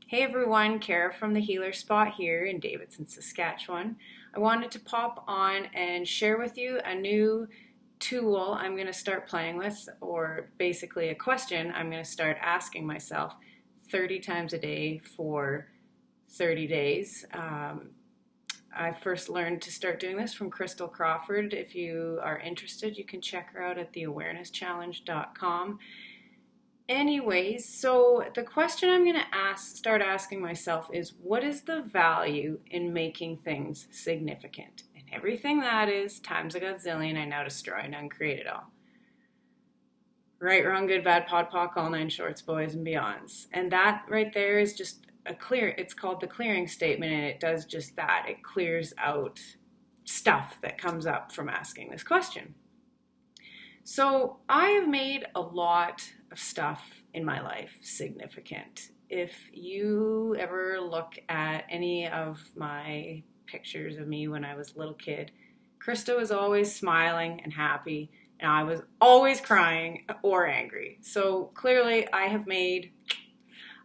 Hey everyone, Kara from the Healer Spot here in Davidson, Saskatchewan. I wanted to pop on and share with you a new tool I'm going to start playing with, or basically a question I'm going to start asking myself 30 times a day for 30 days. I first learned to start doing this from Crystal Crawford. If you are interested, you can check her out at theawarennesschallenge.com. Anyways, so the question I'm going to start asking myself is, what is the value in making things significant? And everything that is, times a godzillion, I now destroy and uncreate it all. Right, wrong, good, bad, pod, poc, all nine shorts, boys and beyonds. And that right there is just it's called the clearing statement, and it does just that. It clears out stuff that comes up from asking this question. So I have made a lot of stuff in my life significant. If you ever look at any of my pictures of me when I was a little kid, Krista was always smiling and happy, and I was always crying or angry. So clearly I have made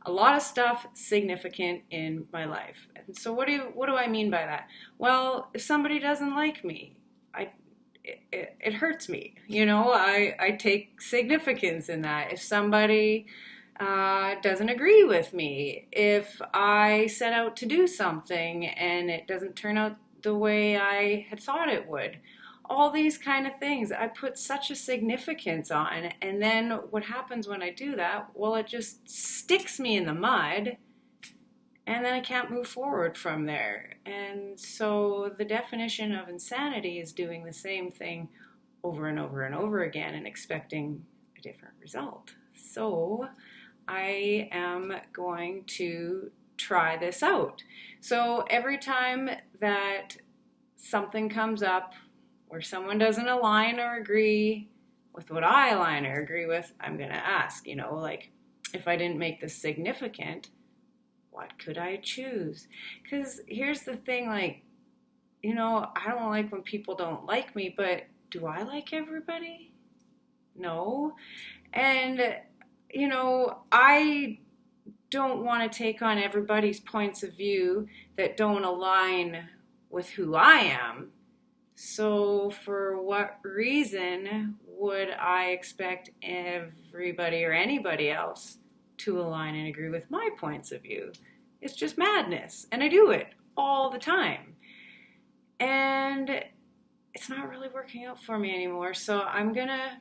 a lot of stuff significant in my life. And so what do I mean by that? Well, if somebody doesn't like me, it hurts me. I take significance in that. If somebody doesn't agree with me, if I set out to do something and it doesn't turn out the way I had thought it would, all these kind of things, I put such a significance on. And then what happens when I do that? Well, it just sticks me in the mud, and then I can't move forward from there. And so the definition of insanity is doing the same thing over and over and over again and expecting a different result. So I am going to try this out. So every time that something comes up where someone doesn't align or agree with what I align or agree with, I'm going to ask, like, if I didn't make this significant, what could I choose? Because here's the thing, I don't like when people don't like me, but do I like everybody? No. And, I don't want to take on everybody's points of view that don't align with who I am. So for what reason would I expect everybody or anybody else to align and agree with my points of view? It's just madness, and I do it all the time, and it's not really working out for me anymore. So I'm gonna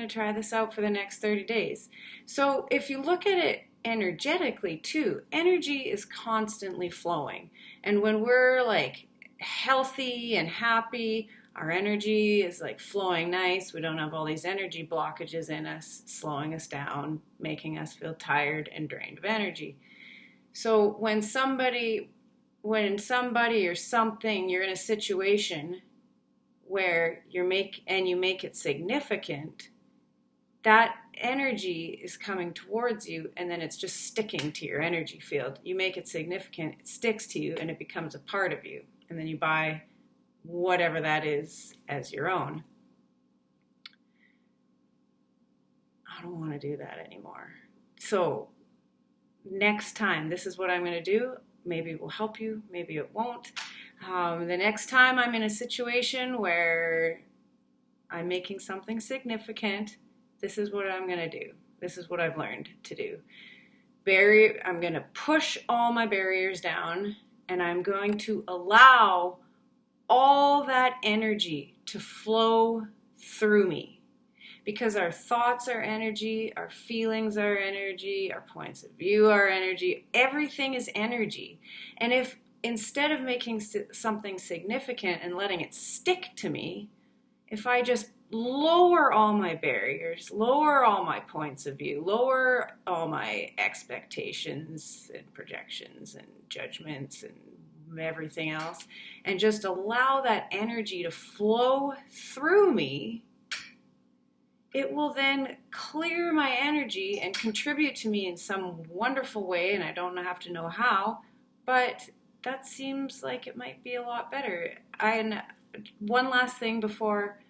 try this out for the next 30 days. So if you look at it energetically too, energy is constantly flowing, and when we're like healthy and happy, our energy is like flowing nice. We don't have all these energy blockages in us, slowing us down, making us feel tired and drained of energy. So when somebody or something, you're in a situation where you make it significant, that energy is coming towards you, and then it's just sticking to your energy field. You make it significant, it sticks to you, and it becomes a part of you. And then you buy whatever that is as your own. I don't want to do that anymore. So next time, this is what I'm going to do. Maybe it will help you, maybe it won't. The next time I'm in a situation where I'm making something significant, this is what I'm going to do. This is what I've learned to do. I'm going to push all my barriers down, and I'm going to allow all that energy to flow through me. Because our thoughts are energy, our feelings are energy, our points of view are energy. Everything is energy. And if instead of making something significant and letting it stick to me, if I just lower all my barriers, lower all my points of view, lower all my expectations and projections and judgments and everything else, and just allow that energy to flow through me, it will then clear my energy and contribute to me in some wonderful way, and I don't have to know how, but that seems like it might be a lot better. One last thing before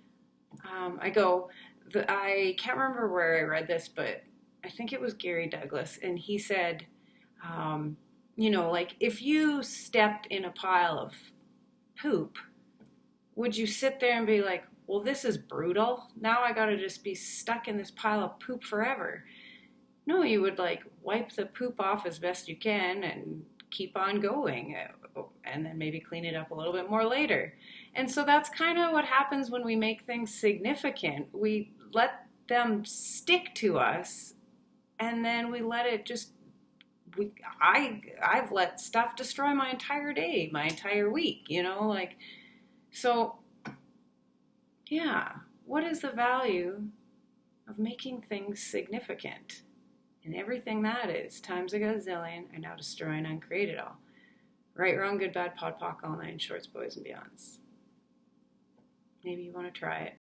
I go. I can't remember where I read this, but I think it was Gary Douglas, and he said, Like if you stepped in a pile of poop, would you sit there and be like, well, this is brutal. Now I got to just be stuck in this pile of poop forever. No, you would like wipe the poop off as best you can and keep on going, and then maybe clean it up a little bit more later. And so that's kind of what happens when we make things significant. We let them stick to us, and then we let it just I've let stuff destroy my entire day, my entire week, like so yeah, what is the value of making things significant? And everything that is, times a gazillion, and now destroy and uncreate it all. Right, wrong, good, bad, pod, poc, all nine shorts, boys, and beyonds. Maybe you want to try it.